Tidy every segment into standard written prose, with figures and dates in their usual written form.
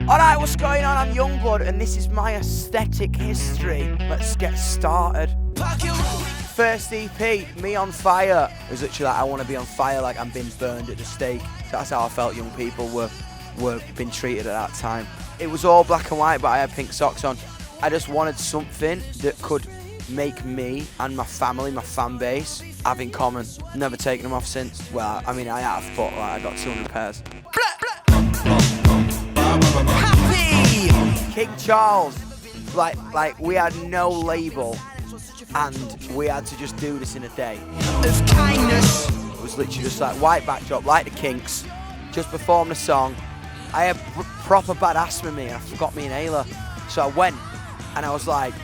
Alright, what's going on? I'm Youngblood and this is my aesthetic history. Let's get started. First EP, Me on Fire. It was literally like, I want to be on fire like I'm being burned at the stake. So that's how I felt young people were being treated at that time. It was all black and white, but I had pink socks on. I just wanted something that could make me and my family, my fan base, have in common. Never taken them off since. Well, I mean, I have, but like, I got 200 pairs. Happy! King Charles. Like we had no label and we had to just do this in a day. Of kindness. It was literally just like white backdrop, like the Kinks. Just performed the song. I had proper bad asthma in me and I forgot me inhaler. So I went and I was like,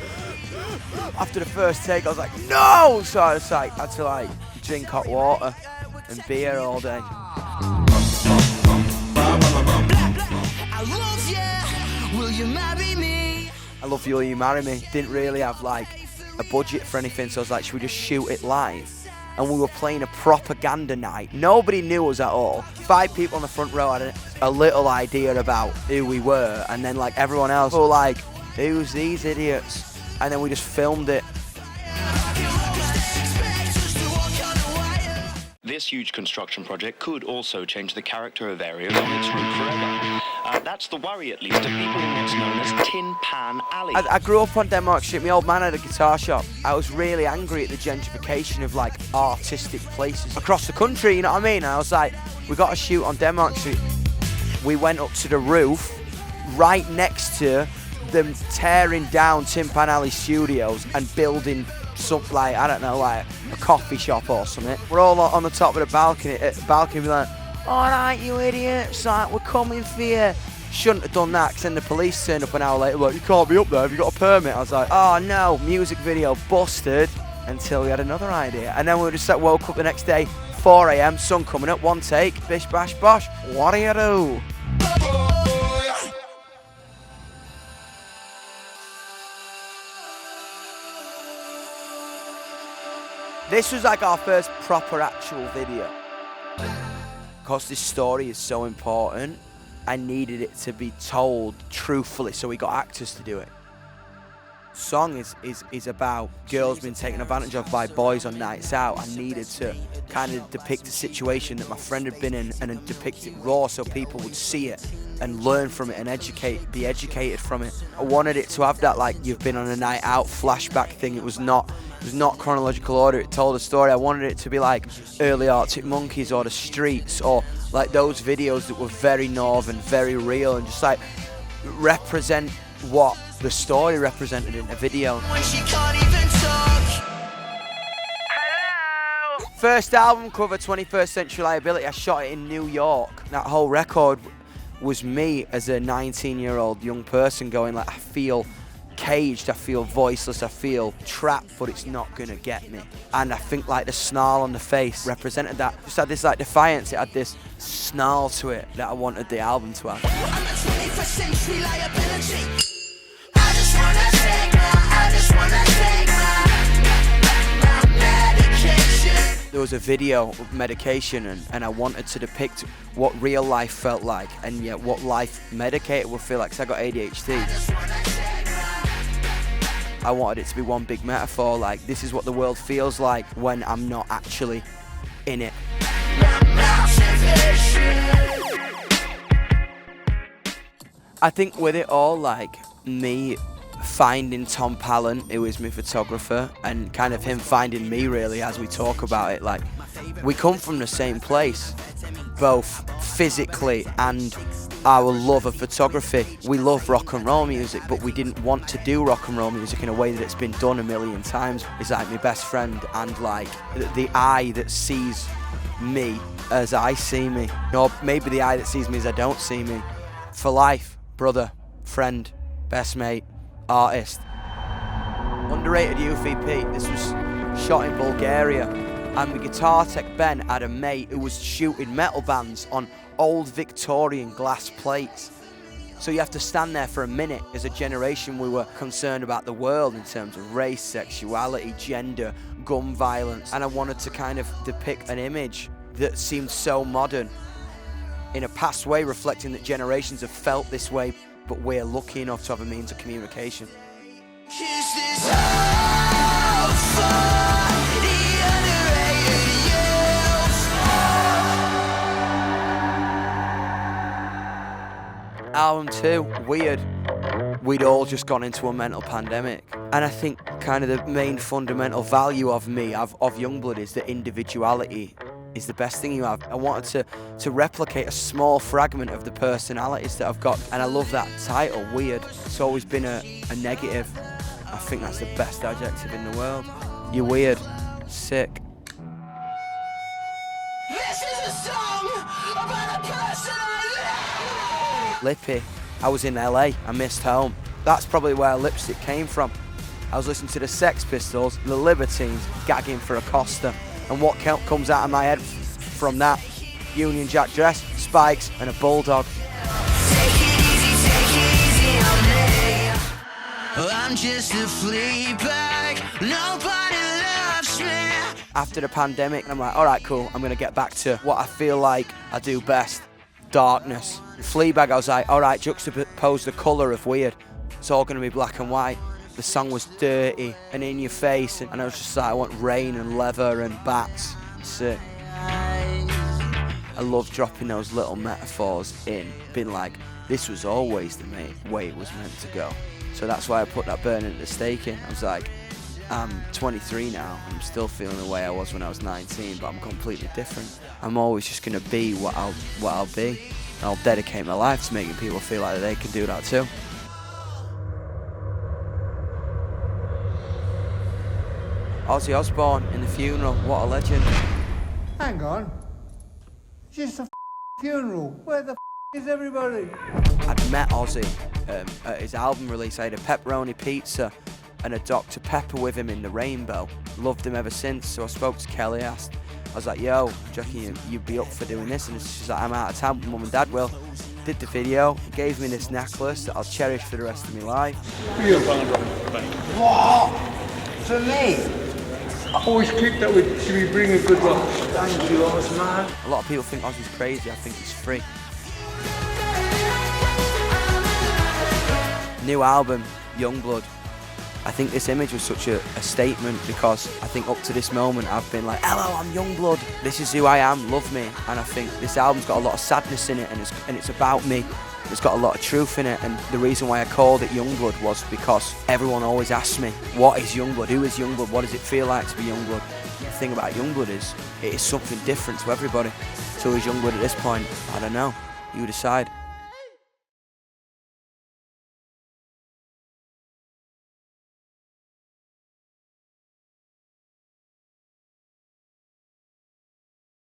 after the first take, I was like, no! So I was like, had to like drink hot water and beer all day. I love you, will you marry me? I love you, will you marry me? Didn't really have like a budget for anything, so I was like, should we just shoot it live? And we were playing a propaganda night. Nobody knew us at all. 5 people on the front row had a little idea about who we were, and then like everyone else were like, who's these idiots? And then we just filmed it. This huge construction project could also change the character of areas on its route forever. That's the worry, at least, of people in what's known as Tin Pan Alley. I grew up on Denmark Street. My old man had a guitar shop. I was really angry at the gentrification of like artistic places across the country, you know what I mean? And I was like, we got to shoot on Denmark Street. We went up to the roof, right next to them tearing down Tin Pan Alley studios and building something like, I don't know, like a coffee shop or something. We're all on the top of the balcony be like, alright you idiots, like we're coming for you. Shouldn't have done that, because then the police turned up an hour later like, you can't be up there, have you got a permit? I was like, oh no, music video busted, until we had another idea. And then we just like, woke up the next day, 4 AM, sun coming up, one take, bish bash bosh, what do you do? This was like our first proper actual video. Because this story is so important, I needed it to be told truthfully, so we got actors to do it. Song is about girls being taken advantage of by boys on nights out. I needed to kind of depict a situation that my friend had been in and depict it raw so people would see it and learn from it and be educated from it. I wanted it to have that like you've been on a night out flashback thing. It was not chronological order, it told a story. I wanted it to be like early Arctic Monkeys or The Streets or like those videos that were very northern, very real and just like represent what the story represented in a video. When she can't even talk. Hello. First album cover, 21st Century Liability. I shot it in New York. That whole record was me as a 19-year-old young person going like, I feel caged, I feel voiceless, I feel trapped, but it's not gonna get me. And I think like the snarl on the face represented that. Just had this like defiance, it had this snarl to it that I wanted the album to have. I'm a 21st century liability. There was a video of medication and I wanted to depict what real life felt like and yet what life medicated would feel like, because I got ADHD. I wanted it to be one big metaphor, like this is what the world feels like when I'm not actually in it. I think with it all, like me finding Tom Pallant, who is my photographer, and kind of him finding me really as we talk about it, like we come from the same place, both physically and our love of photography. We love rock and roll music, but we didn't want to do rock and roll music in a way that it's been done a million times. He's like my best friend and like the eye that sees me as I see me, or maybe the eye that sees me as I don't see me. For life, brother, friend, best mate, artist. Underrated UVP. This was shot in Bulgaria, and the guitar tech Ben had a mate who was shooting metal bands on old Victorian glass plates. So you have to stand there for a minute. As a generation, we were concerned about the world in terms of race, sexuality, gender, gun violence, and I wanted to kind of depict an image that seemed so modern. in a past way, reflecting that generations have felt this way, but we're lucky enough to have a means of communication. Album 2, Weird. We'd all just gone into a mental pandemic. And I think kind of the main fundamental value of me, of YUNGBLUD, is that individuality is the best thing you have. I wanted to replicate a small fragment of the personalities that I've got. And I love that title, Weird. It's always been a negative. I think that's the best adjective in the world. You're weird. Sick. This is a song about a person I love. Lippy. I was in LA. I missed home. That's probably where Lipstick came from. I was listening to the Sex Pistols, the Libertines, gagging for a Costa. And what comes out of my head from that? Union Jack dress, spikes, and a bulldog. I'm just a flea bag, nobody loves me. After the pandemic, I'm like, all right, cool, I'm gonna get back to what I feel like I do best, darkness. Fleabag, I was like, all right, juxtapose the colour of Weird. It's all gonna be black and white. The song was dirty and in your face, and I was just like, I want rain and leather and bats. Sick. I love dropping those little metaphors in, being like, this was always the way it was meant to go. So that's why I put that burning at the stake in. I was like, I'm 23 now, I'm still feeling the way I was when I was 19, but I'm completely different. I'm always just gonna be what I'll be. And I'll dedicate my life to making people feel like they can do that too. Ozzy Osbourne in the funeral, what a legend. Hang on, it's just a funeral. Where the is everybody? I'd met Ozzy at his album release. I had a pepperoni pizza and a Dr. Pepper with him in the Rainbow. Loved him ever since, so I spoke to Kelly, I was like, yo, do you reckon you'd be up for doing this? And she's like, I'm out of town, but Mum and Dad will. Did the video, gave me this necklace that I'll cherish for the rest of my life. What? For me? I always keep that with Jimmy bring a good one. Thank you, Oz, man. A lot of people think Ozzy's crazy, I think he's free. New album, YUNGBLUD. I think this image was such a statement, because I think up to this moment I've been like, hello, I'm YUNGBLUD, this is who I am, love me. And I think this album's got a lot of sadness in it, and it's about me. It's got a lot of truth in it, and the reason why I called it YUNGBLUD was because everyone always asks me, what is YUNGBLUD? Who is YUNGBLUD? What does it feel like to be YUNGBLUD? The thing about YUNGBLUD is, it is something different to everybody. So is YUNGBLUD at this point? I don't know. You decide.